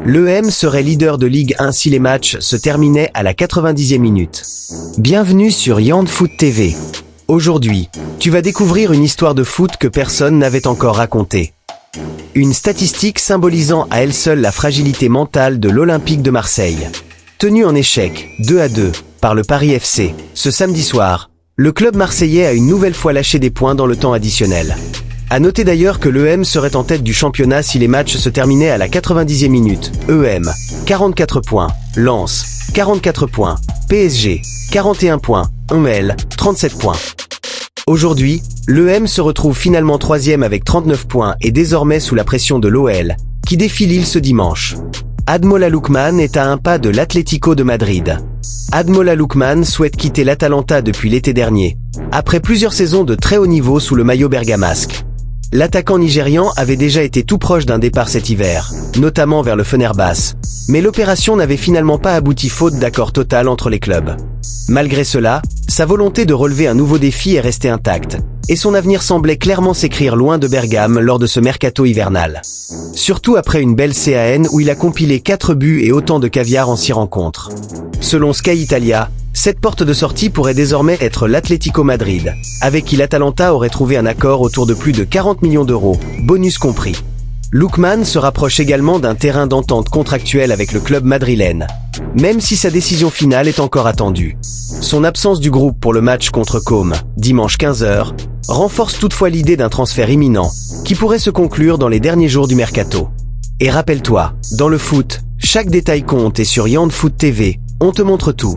L'EM serait leader de Ligue 1 si les matchs se terminaient à la 90e minute. Bienvenue sur Yand Foot TV. Aujourd'hui, tu vas découvrir une histoire de foot que personne n'avait encore racontée. Une statistique symbolisant à elle seule la fragilité mentale de l'Olympique de Marseille. Tenu en échec, 2-2, par le Paris FC, ce samedi soir, le club marseillais a une nouvelle fois lâché des points dans le temps additionnel. À noter d'ailleurs que l'EM serait en tête du championnat si les matchs se terminaient à la 90e minute. EM, 44 points. Lens, 44 points. PSG, 41 points. OL, 37 points. Aujourd'hui, l'EM se retrouve finalement troisième avec 39 points et désormais sous la pression de l'OL, qui défie Lille ce dimanche. Ademola Lookman est à un pas de l'Atlético de Madrid. Ademola Lookman souhaite quitter l'Atalanta depuis l'été dernier, après plusieurs saisons de très haut niveau sous le maillot bergamasque. L'attaquant nigérian avait déjà été tout proche d'un départ cet hiver, notamment vers le Fenerbahçe, mais l'opération n'avait finalement pas abouti faute d'accord total entre les clubs. Malgré cela, sa volonté de relever un nouveau défi est restée intacte, et son avenir semblait clairement s'écrire loin de Bergame lors de ce mercato hivernal. Surtout après une belle CAN où il a compilé 4 buts et autant de caviar en 6 rencontres. Selon Sky Italia, cette porte de sortie pourrait désormais être l'Atlético Madrid, avec qui l'Atalanta aurait trouvé un accord autour de plus de 40 millions d'euros, bonus compris. Lookman se rapproche également d'un terrain d'entente contractuel avec le club madrilène, même si sa décision finale est encore attendue. Son absence du groupe pour le match contre Côme, dimanche 15h, renforce toutefois l'idée d'un transfert imminent, qui pourrait se conclure dans les derniers jours du mercato. Et rappelle-toi, dans le foot, chaque détail compte et sur Yand Foot TV, on te montre tout.